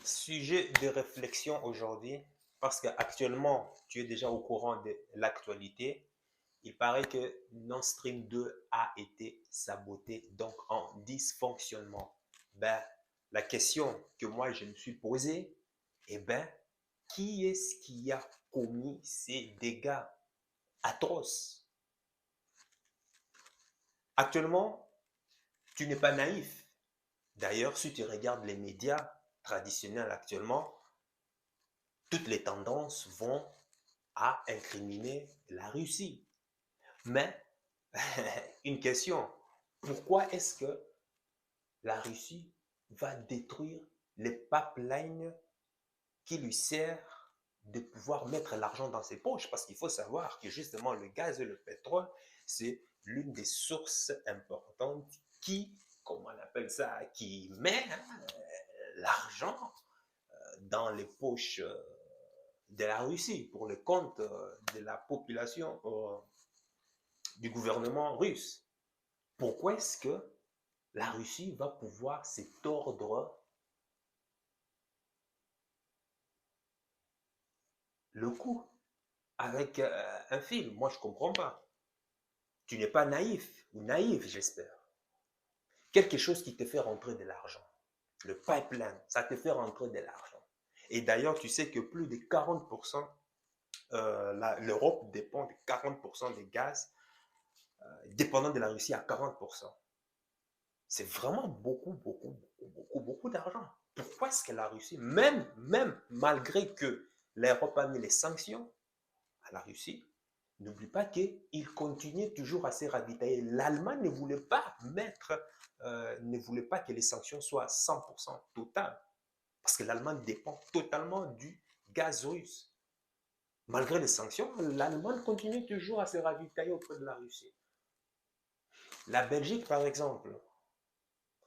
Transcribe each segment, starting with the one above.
Sujet de réflexion aujourd'hui, parce qu'actuellement, tu es déjà au courant de l'actualité. Il paraît que Nord Stream 2 a été saboté, donc en dysfonctionnement. Ben, la question que moi je me suis posée, eh ben, qui est-ce qui a commis ces dégâts atroces? Actuellement, tu n'es pas naïf. D'ailleurs, si tu regardes les médias traditionnels actuellement, toutes les tendances vont à incriminer la Russie. Mais, une question, pourquoi est-ce que la Russie va détruire les pipelines qui lui servent de pouvoir mettre l'argent dans ses poches? Parce qu'il faut savoir que justement le gaz et le pétrole, c'est l'une des sources importantes qui, comment on appelle ça, qui met l'argent dans les poches de la Russie pour le compte de la population du gouvernement russe. Pourquoi est-ce que la Russie va pouvoir s'étordre le coup avec un film? Moi, je ne comprends pas. Tu n'es pas naïf ou naïf, j'espère. Quelque chose qui te fait rentrer de l'argent. Le pipeline, ça te fait rentrer de l'argent. Et d'ailleurs, tu sais que plus de 40%, l'Europe dépend de 40% des gaz dépendant de la Russie à 40%. C'est vraiment beaucoup d'argent. Pourquoi est-ce que la Russie, même malgré que l'Europe a mis les sanctions à la Russie, n'oublie pas qu'il continue toujours à se ravitailler. L'Allemagne ne voulait pas ne voulait pas que les sanctions soient 100% totales, parce que l'Allemagne dépend totalement du gaz russe. Malgré les sanctions, l'Allemagne continue toujours à se ravitailler auprès de la Russie. La Belgique, par exemple,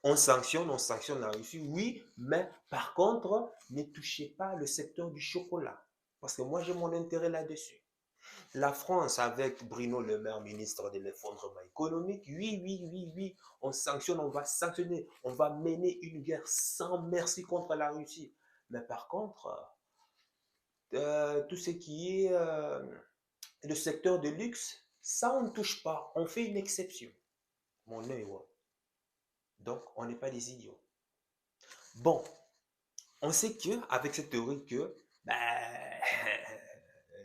on sanctionne la Russie, oui, mais par contre, ne touchez pas le secteur du chocolat. Parce que moi, j'ai mon intérêt là-dessus. La France, avec Bruno Le Maire, ministre de l'effondrement économique, oui, oui, oui, oui, on sanctionne, on va sanctionner, on va mener une guerre sans merci contre la Russie. Mais par contre, tout ce qui est le secteur de luxe, ça, on ne touche pas. On fait une exception. Mon œil, ouais. Donc, on n'est pas des idiots. Bon, on sait qu'avec cette théorie que ben,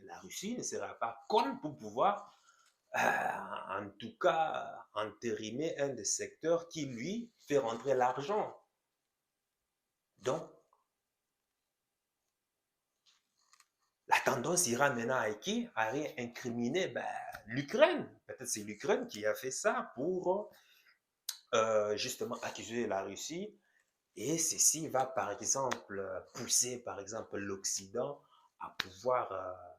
la Russie ne sera pas conne pour pouvoir, en tout cas, entériner un des secteurs qui, lui, fait rentrer l'argent. Donc, la tendance ira maintenant à qui? À réincriminer l'Ukraine. Peut-être c'est l'Ukraine qui a fait ça pour justement accuser la Russie. Et ceci va, par exemple, pousser, par exemple, l'Occident à pouvoir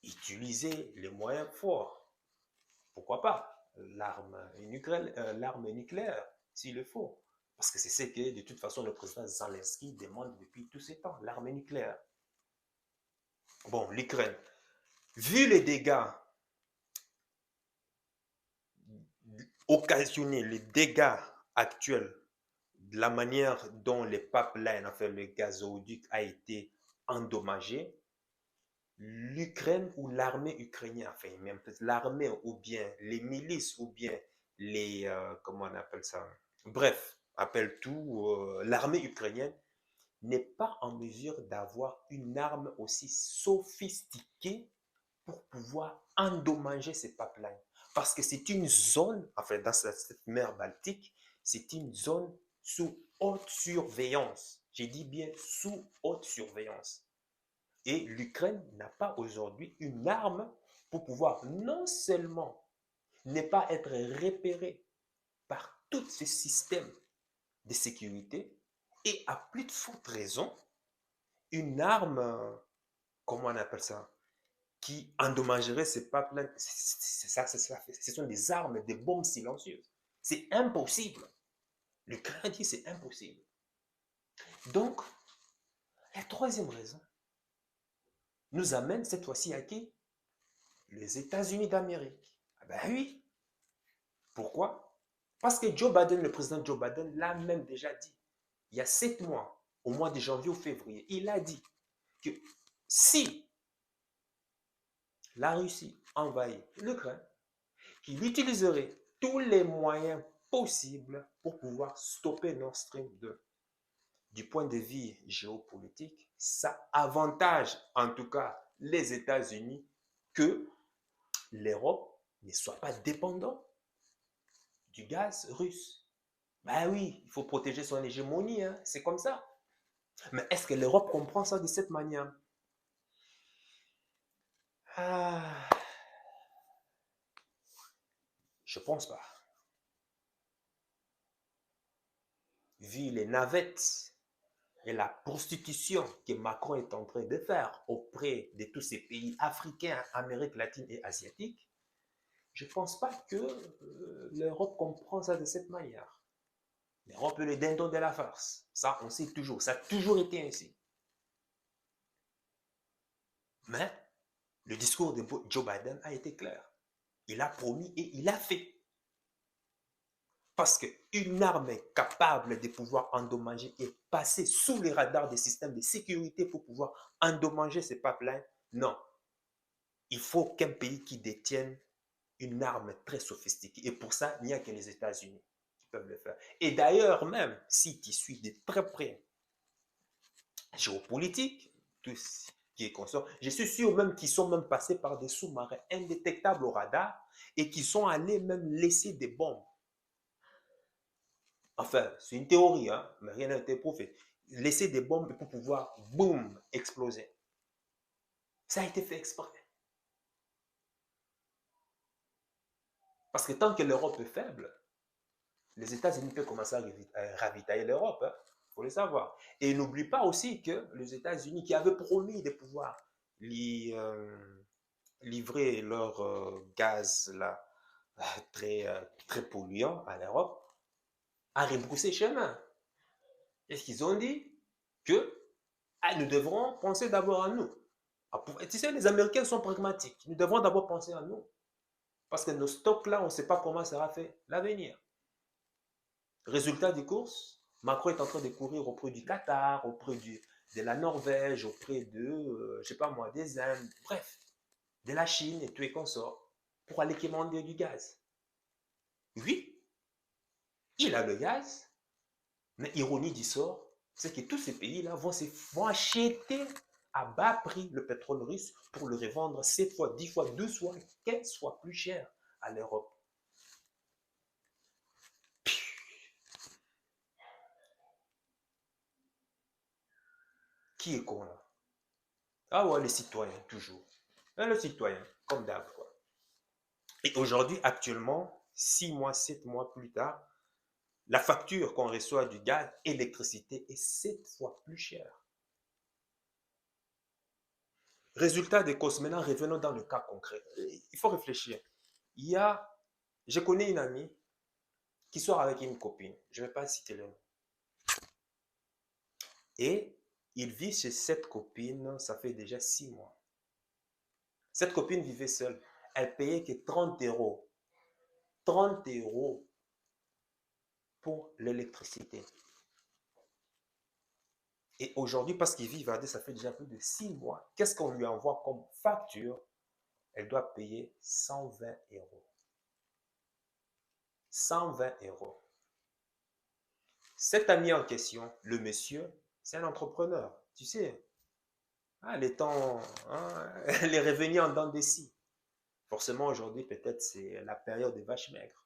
utiliser les moyens forts. Pourquoi pas l'arme nucléaire, s'il le faut. Parce que c'est ce que, de toute façon, le président Zelensky demande depuis tous ces temps, l'arme nucléaire. Bon, l'Ukraine. Vu les dégâts occasionnés, les dégâts actuels, la manière dont les pipelines, enfin le gazoduc a été endommagé, l'Ukraine ou l'armée ukrainienne, enfin même l'armée ou bien les milices ou bien comment on appelle ça, bref, appelle tout, l'armée ukrainienne n'est pas en mesure d'avoir une arme aussi sophistiquée pour pouvoir endommager ces pipelines. Parce que c'est une zone, enfin dans cette mer Baltique, c'est une zone sous haute surveillance. J'ai dit bien sous haute surveillance. Et l'Ukraine n'a pas aujourd'hui une arme pour pouvoir non seulement ne pas être repérée par tous ces systèmes de sécurité, et à plus de forte raison, une arme, comment on appelle ça, qui endommagerait ces pipelines. Ce sont des armes, des bombes silencieuses. C'est impossible. L'Ukraine dit c'est impossible. Donc, la troisième raison nous amène cette fois-ci à qui? Les États-Unis d'Amérique. Ah ben oui. Pourquoi? Parce que Joe Biden, le président Joe Biden, l'a même déjà dit. Il y a 7 mois, au mois de janvier ou février, il a dit que si la Russie envahit l'Ukraine, qu'il utiliserait tous les moyens possibles pour pouvoir stopper Nord Stream 2. Du point de vue géopolitique, ça avantage en tout cas les États-Unis que l'Europe ne soit pas dépendante du gaz russe. Ben oui, il faut protéger son hégémonie, hein, c'est comme ça. Mais est-ce que l'Europe comprend ça de cette manière? Ah, je pense pas. Vu les navettes et la prostitution que Macron est en train de faire auprès de tous ces pays africains, Amérique latine et asiatique, je ne pense pas que l'Europe comprend ça de cette manière. L'Europe est le dindon de la farce. Ça, on sait toujours. Ça a toujours été ainsi. Mais le discours de Joe Biden a été clair. Il a promis et il a fait. Parce qu'une arme est capable de pouvoir endommager et passer sous les radars des systèmes de sécurité pour pouvoir endommager ces pipelines, non. Il faut qu'un pays qui détienne une arme très sophistiquée. Et pour ça, il n'y a que les États-Unis qui peuvent le faire. Et d'ailleurs, même si tu suis de très près géopolitique, tout ce qui est consort, je suis sûr même qu'ils sont même passés par des sous-marins indétectables au radar et qui sont allés même laisser des bombes. Enfin, c'est une théorie, hein, mais rien n'a été prouvé. Laisser des bombes pour pouvoir, boum, exploser. Ça a été fait exprès. Parce que tant que l'Europe est faible, les États-Unis peuvent commencer à ravitailler l'Europe. Il faut le savoir. Et n'oublie pas aussi que les États-Unis, qui avaient promis de pouvoir livrer leur gaz là, très polluant à l'Europe, a rebroussé chemin. Est-ce qu'ils ont dit que nous devrons penser d'abord à nous? Tu sais, les Américains sont pragmatiques. Nous devrons d'abord penser à nous. Parce que nos stocks là, on ne sait pas comment sera fait l'avenir. Résultat des courses, Macron est en train de courir auprès du Qatar, auprès de la Norvège, auprès de, je ne sais pas moi, des Indes, bref, de la Chine et tout et consorts, pour aller commander du gaz. Oui, il a le gaz, mais ironie du sort, c'est que tous ces pays-là vont acheter à bas prix le pétrole russe pour le revendre 7 fois, 10 fois, 12 fois, 15 fois plus cher à l'Europe. Qui est con là? Ah ouais, les citoyens, toujours. Le citoyen, comme d'hab, quoi. Et aujourd'hui, actuellement, 6 mois, 7 mois plus tard, la facture qu'on reçoit du gaz, électricité est 7 fois plus chère. Résultat des causes. Maintenant, revenons dans le cas concret. Il faut réfléchir. Je connais une amie qui sort avec une copine. Je ne vais pas citer le nom. Et il vit chez cette copine, ça fait déjà 6 mois. Cette copine vivait seule. Elle payait que 30 euros. 30 euros pour l'électricité. Et aujourd'hui, parce qu'il vit Vardé, ça fait déjà plus de 6 mois. Qu'est-ce qu'on lui envoie comme facture? Elle doit payer 120 euros. 120 euros. Cet ami en question, le monsieur, c'est un entrepreneur. Tu sais, les temps, les revenus en dents de scie. Forcément, aujourd'hui, peut-être c'est la période des vaches maigres.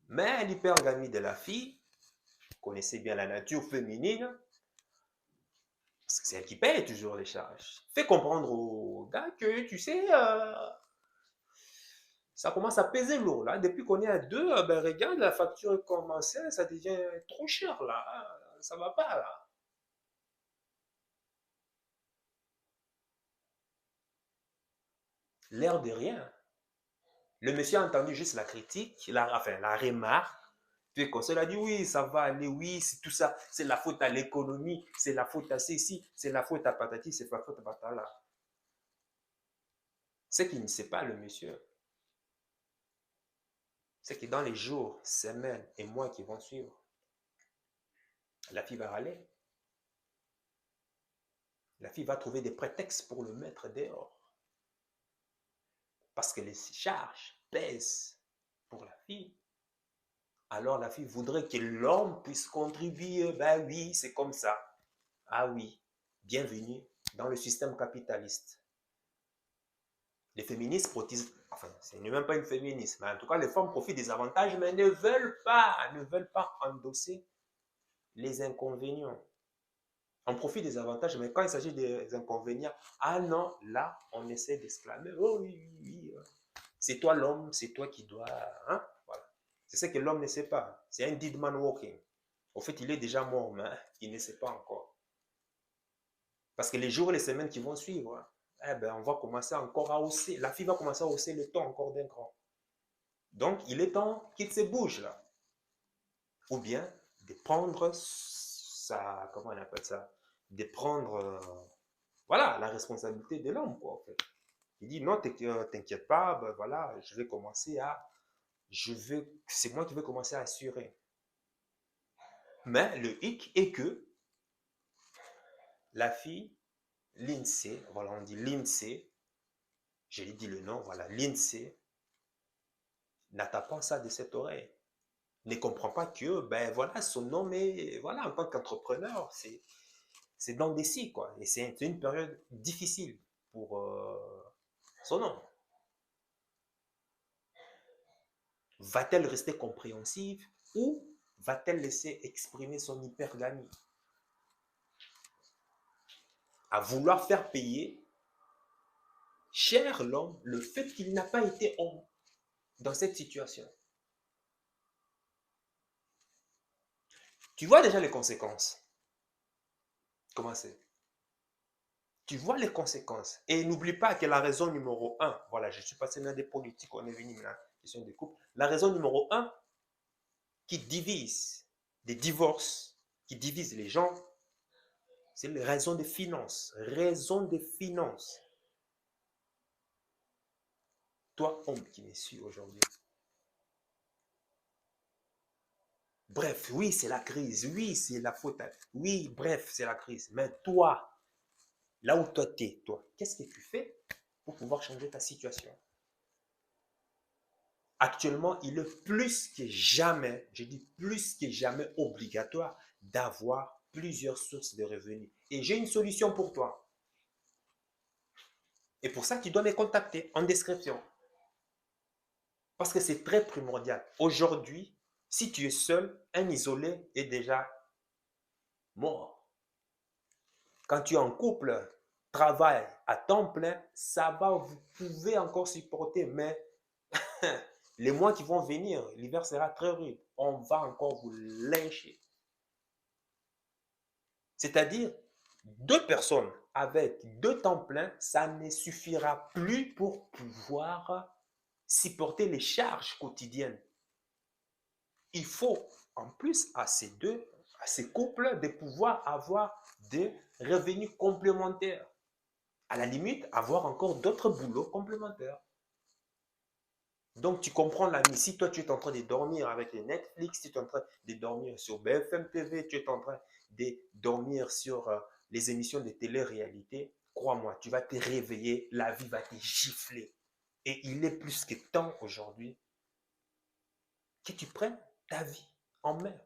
Mais l'hypergamie de la fille, vous connaissez bien la nature féminine, parce que c'est elle qui paye toujours les charges. Fais comprendre aux gars que, tu sais, ça commence à peser lourd. Là. Depuis qu'on est à deux, ben, regarde, la facture commence, ça devient trop cher. Là. Ça va pas. Là. L'air de rien. Le monsieur a entendu juste la critique, la remarque. Puis comme ça, il a dit oui, ça va aller, oui, c'est tout ça, c'est la faute à l'économie, c'est la faute à ceci, c'est la faute à patati, c'est la faute à patala. C'est qu'il ne sait pas, le monsieur, c'est que dans les jours, semaines et mois qui vont suivre, La fille va râler. La fille va trouver des prétextes pour le mettre dehors. Parce que les charges pèsent pour la fille. Alors la fille voudrait que l'homme puisse contribuer. Ben oui, c'est comme ça. Ah oui, bienvenue dans le système capitaliste. Les féministes protisent, enfin, ce n'est même pas une féministe, mais en tout cas, les femmes profitent des avantages, mais ne veulent pas endosser les inconvénients. On profite des avantages, mais quand il s'agit des inconvénients, ah non, là, on essaie d'exclamer, oh oui, oui, oui, c'est toi l'homme, c'est toi qui dois, hein, voilà. C'est ce que l'homme ne sait pas. C'est un dead man walking. Au fait, il est déjà mort, mais il ne sait pas encore. Parce que les jours et les semaines qui vont suivre, eh ben, on va commencer encore à hausser. La fille va commencer à hausser le ton encore d'un cran. Donc, il est temps qu'il se bouge là. Ou bien de prendre sa, comment on appelle ça, de prendre, voilà, la responsabilité de l'homme, quoi, en fait. Il dit, non, t'inquiète pas, ben, voilà, je vais commencer à, c'est moi qui vais commencer à assurer. Mais le hic est que la fille, l'INSEE, voilà, on dit l'INSEE, je lui dis le nom, voilà, l'INSEE, n'attend pas ça de cette oreille. Ne comprend pas que, ben voilà, son nom est, voilà, en tant qu'entrepreneur, c'est dans des scies, quoi. Et c'est une période difficile pour son nom. Va-t-elle rester compréhensive ou va-t-elle laisser exprimer son hypergamie à vouloir faire payer cher l'homme le fait qu'il n'a pas été homme dans cette situation? Tu vois déjà les conséquences. Comment c'est? Tu vois les conséquences. Et n'oublie pas que la raison numéro un, voilà, je suis passé dans des politiques, on est venu maintenant, question des couples. La raison numéro un qui divise des divorces, qui divise les gens, c'est les raisons de finances. Raison de finances. Toi, homme qui me suis aujourd'hui. Bref, oui, c'est la crise. Oui, c'est la faute. Oui, bref, c'est la crise. Mais toi, là où toi t'es, toi, qu'est-ce que tu fais pour pouvoir changer ta situation? Actuellement, il est plus que jamais, je dis plus que jamais obligatoire d'avoir plusieurs sources de revenus. Et j'ai une solution pour toi. Et pour ça, tu dois me contacter en description. Parce que c'est très primordial. Aujourd'hui, si tu es seul, un isolé est déjà mort. Quand tu es en couple, travail à temps plein, ça va, vous pouvez encore supporter, mais les mois qui vont venir, l'hiver sera très rude. On va encore vous lyncher. C'est-à-dire, deux personnes avec deux temps pleins, ça ne suffira plus pour pouvoir supporter les charges quotidiennes. Il faut, en plus, à ces couples, de pouvoir avoir des revenus complémentaires. À la limite, avoir encore d'autres boulots complémentaires. Donc, tu comprends l'ami, si toi, tu es en train de dormir avec les Netflix, tu es en train de dormir sur BFM TV, tu es en train de dormir sur les émissions de télé-réalité, crois-moi, tu vas te réveiller, la vie va te gifler. Et il est plus que temps aujourd'hui que tu prennes ta vie en main.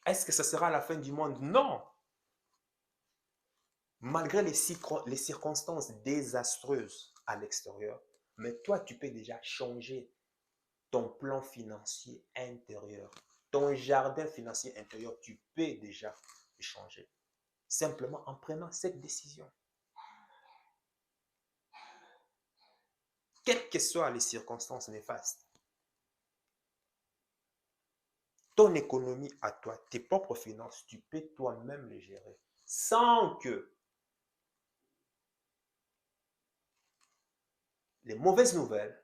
Est-ce que ça sera la fin du monde? Non. Malgré les circonstances désastreuses à l'extérieur, mais toi, tu peux déjà changer ton plan financier intérieur. Ton jardin financier intérieur, tu peux déjà le changer. Simplement en prenant cette décision. Quelles que soient les circonstances néfastes, ton économie à toi, tes propres finances, tu peux toi-même les gérer. Sans que les mauvaises nouvelles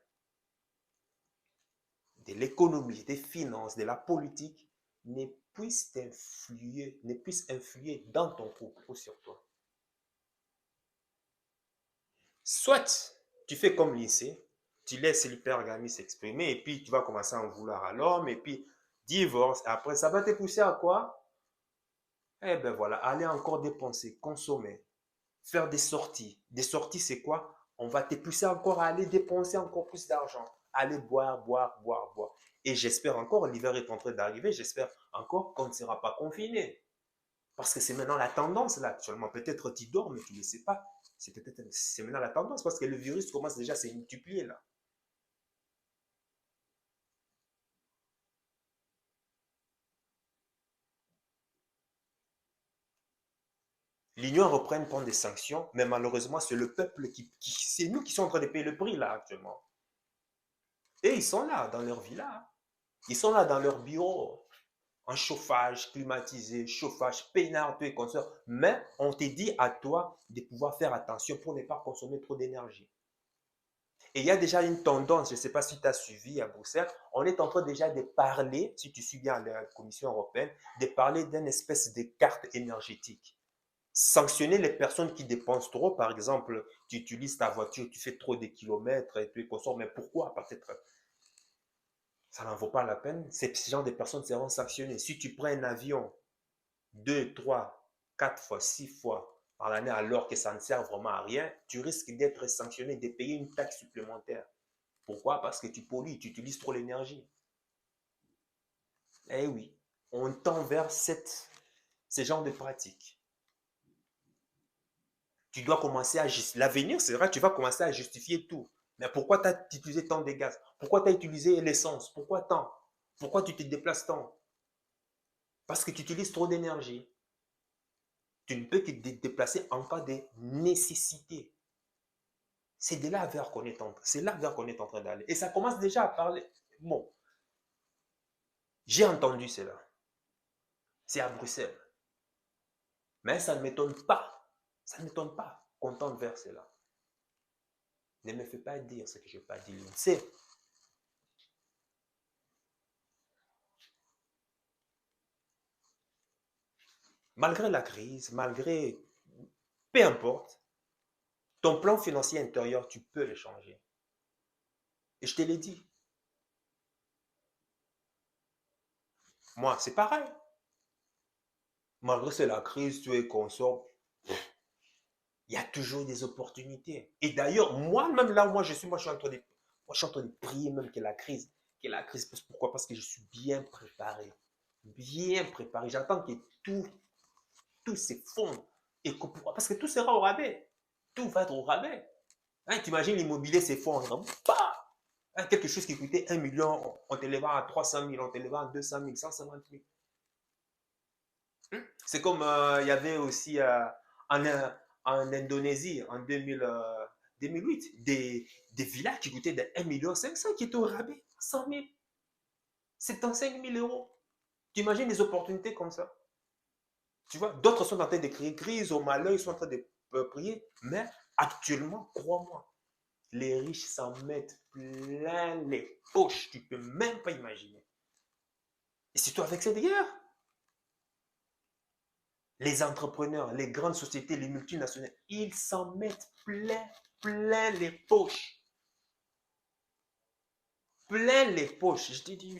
de l'économie, des finances, de la politique ne puissent influer dans ton couple ou sur toi. Soit tu fais comme l'INSEE, tu laisses l'hypergamie s'exprimer et puis tu vas commencer à en vouloir à l'homme et puis divorce. Après, ça va te pousser à quoi? Eh ben voilà, aller encore dépenser, consommer, faire des sorties. Des sorties, c'est quoi? On va te pousser encore à aller dépenser encore plus d'argent. Aller boire, boire, boire, boire. Et j'espère encore, l'hiver est en train d'arriver, j'espère encore qu'on ne sera pas confiné. Parce que c'est maintenant la tendance là actuellement. Peut-être tu dors, mais tu ne le sais pas. C'est maintenant la tendance parce que le virus commence déjà à se multiplier là. L'Union européenne prend des sanctions, mais malheureusement, c'est le peuple c'est nous qui sommes en train de payer le prix là actuellement. Et ils sont là, dans leur villa. Ils sont là dans leur bureau, en chauffage climatisé, chauffage peinard, tout et consort. Mais on te dit à toi de pouvoir faire attention pour ne pas consommer trop d'énergie. Et il y a déjà une tendance, je ne sais pas si tu as suivi à Bruxelles, on est en train déjà de parler, si tu suis bien la Commission européenne, de parler d'une espèce de carte énergétique. Sanctionner les personnes qui dépensent trop, par exemple, tu utilises ta voiture, tu fais trop de kilomètres et tu consommes, mais pourquoi? Peut-être ça n'en vaut pas la peine. Ces genre de personnes seront sanctionnées. Si tu prends un avion 2, 3, 4 fois, 6 fois par l'année alors que ça ne sert vraiment à rien, tu risques d'être sanctionné, de payer une taxe supplémentaire. Pourquoi? Parce que tu pollues, tu utilises trop l'énergie. Eh oui, on tend vers ce genre de pratique. Tu dois commencer à justifier. L'avenir, c'est vrai, tu vas commencer à justifier tout. Mais pourquoi tu as utilisé tant de gaz? Pourquoi tu as utilisé l'essence? Pourquoi tant? Pourquoi tu te déplaces tant? Parce que tu utilises trop d'énergie. Tu ne peux que te déplacer en cas de nécessité. C'est de là vers qu'on est c'est là vers qu'on est en train d'aller. Et ça commence déjà à parler. Bon, j'ai entendu cela. C'est à Bruxelles. Mais ça ne m'étonne pas. Ça ne m'étonne pas qu'on tente vers cela. Ne me fais pas dire ce que je n'ai pas dit. C'est malgré la crise, malgré peu importe, ton plan financier intérieur, tu peux le changer. Et je te l'ai dit. Moi, c'est pareil. Malgré c'est la crise, tu es consort, il y a toujours des opportunités. Et d'ailleurs, moi-même là, moi, je suis en train de prier même que la crise, pourquoi? Parce que je suis bien préparé. J'attends que tout s'effondre. Et pourquoi? Parce que tout sera au rabais. Tout va être au rabais. Hein, tu imagines l'immobilier s'effondre. Bah! Hein, quelque chose qui coûtait 1 million, on te le vend à 300 000, on te le vend à 200 000, 150 000. C'est comme il y avait aussi en, en Indonésie en 2008 des villas qui coûtaient de 1,5 million qui étaient au rabais, 100 000, 75 000 euros. Tu imagines les opportunités comme ça? Tu vois, d'autres sont en train de créer crise au malheur, ils sont en train de prier, mais actuellement, crois-moi, les riches s'en mettent plein les poches, tu ne peux même pas imaginer. Et surtout avec cette guerre, les entrepreneurs, les grandes sociétés, les multinationales, ils s'en mettent plein les poches. Plein les poches. Je te dis,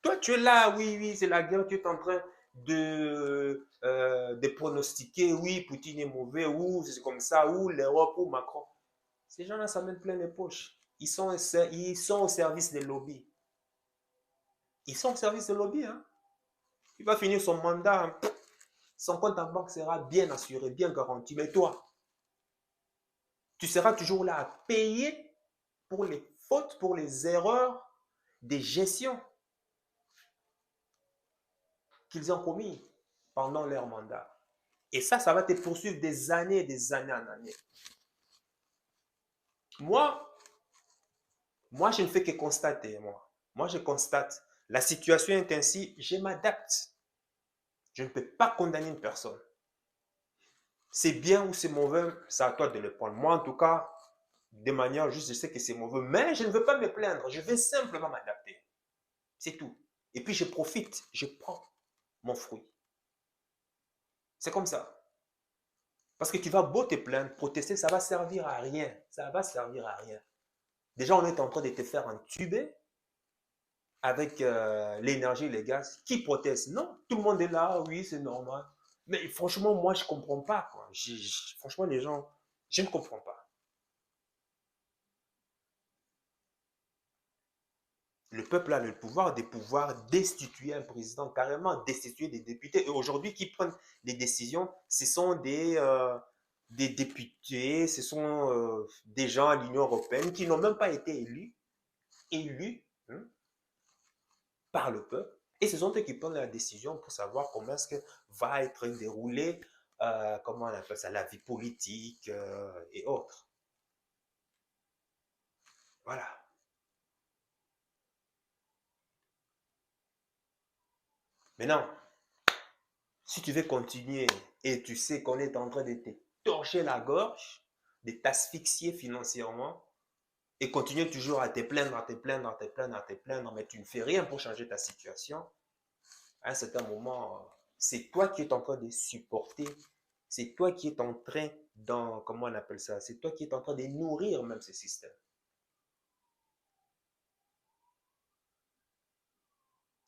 toi tu es là, oui, oui, c'est la guerre, tu es en train de pronostiquer, oui, Poutine est mauvais, ou c'est comme ça, ou l'Europe, ou Macron. Ces gens-là s'en mettent plein les poches. Ils sont au service des lobbies. Ils sont au service des lobbies. Hein. Il va finir son mandat. Hein. Son compte en banque sera bien assuré, bien garanti. Mais toi, tu seras toujours là à payer pour les fautes, pour les erreurs de gestion qu'ils ont commis pendant leur mandat. Et ça va te poursuivre des années en années. Moi, moi, je ne fais que constater, moi. Moi, je constate. La situation est ainsi, je m'adapte. Je ne peux pas condamner une personne. C'est bien ou c'est mauvais, c'est à toi de le prendre. Moi, en tout cas, de manière juste, je sais que c'est mauvais, mais je ne veux pas me plaindre. Je vais simplement m'adapter. C'est tout. Et puis, je profite, je prends mon fruit. C'est comme ça. Parce que tu vas beau te plaindre, protester, ça va servir à rien. Ça va servir à rien. Déjà, on est en train de te faire entuber. avec l'énergie et les gaz, qui proteste? Non, tout le monde est là, oui, c'est normal. Mais franchement, moi, je ne comprends pas, quoi. Franchement, les gens, je ne comprends pas. Le peuple a le pouvoir de pouvoir destituer un président, carrément destituer des députés. Et aujourd'hui, qui prennent des décisions, ce sont des députés, ce sont des gens à l'Union européenne qui n'ont même pas été élus hein, par le peuple. Et ce sont eux qui prennent la décision pour savoir comment est-ce que va être déroulée, comment on appelle ça, la vie politique et autres. Voilà. Maintenant, si tu veux continuer et tu sais qu'on est en train de te torcher la gorge, de t'asphyxier financièrement, et continuer toujours à te plaindre, à te plaindre, à te plaindre, à te plaindre, mais tu ne fais rien pour changer ta situation, à un certain moment, c'est toi qui es en train de supporter, c'est toi qui es en train, comment on appelle ça, c'est toi qui es en train de nourrir même ce système.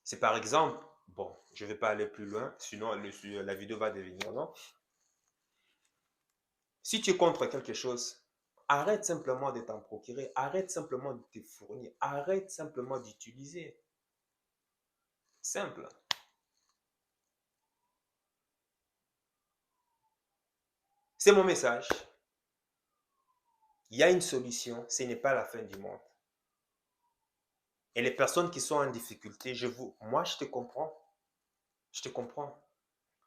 C'est par exemple, bon, je ne vais pas aller plus loin, sinon la vidéo va devenir long. Si tu es contre quelque chose, arrête simplement de t'en procurer, arrête simplement de te fournir, arrête simplement d'utiliser. Simple. C'est mon message. Il y a une solution, ce n'est pas la fin du monde. Et les personnes qui sont en difficulté, moi je te comprends. Je te comprends.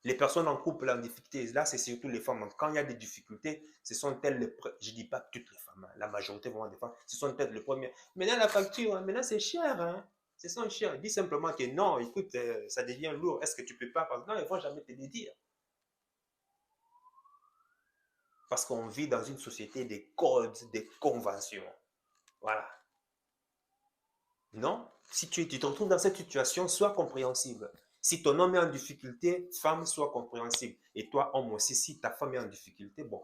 Les personnes en couple en difficulté, là c'est surtout les femmes. Quand il y a des difficultés, ce sont elles, je ne dis pas toutes les femmes, hein, la majorité vraiment des femmes, ce sont elles les premières. Maintenant la facture, hein, maintenant c'est cher. Hein. C'est ça cher. Dis simplement que non, écoute, ça devient lourd. Est-ce que tu peux pas? Non, ils ne vont jamais te le dire. Parce qu'on vit dans une société des codes, des conventions. Voilà. Non, si tu te retrouves dans cette situation, sois compréhensible. Si ton homme est en difficulté, femme, sois compréhensible. Et toi, homme aussi, si ta femme est en difficulté, bon,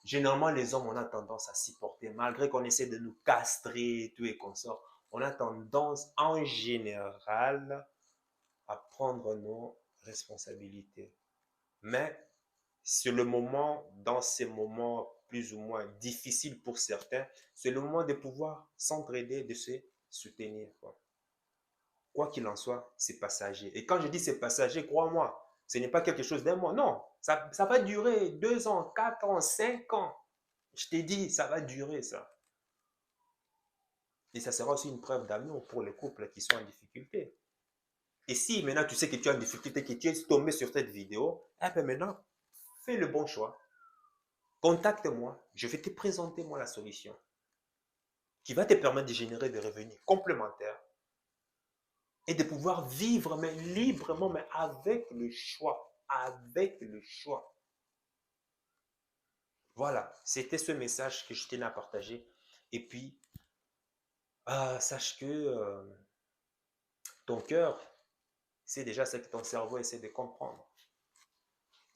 généralement, les hommes, on a tendance à s'y porter. Malgré qu'on essaie de nous castrer et tout et qu'on sort, on a tendance, en général, à prendre nos responsabilités. Mais c'est le moment, dans ces moments plus ou moins difficiles pour certains, c'est le moment de pouvoir s'entraider, de se soutenir. Quoi. Quoi qu'il en soit, c'est passager. Et quand je dis c'est passager, crois-moi, ce n'est pas quelque chose d'un mois. Non, ça va durer 2 ans, 4 ans, 5 ans. Je t'ai dit, ça va durer ça. Et ça sera aussi une preuve d'amour pour les couples qui sont en difficulté. Et si maintenant tu sais que tu es en difficulté, que tu es tombé sur cette vidéo, eh bien maintenant, fais le bon choix. Contacte-moi, je vais te présenter moi la solution qui va te permettre de générer des revenus complémentaires et de pouvoir vivre mais librement, mais avec le choix. Avec le choix. Voilà, c'était ce message que je tenais à partager. Et puis, sache que ton cœur, c'est déjà ce que ton cerveau essaie de comprendre.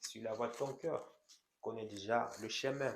Sur la voie de ton cœur, connais déjà le chemin.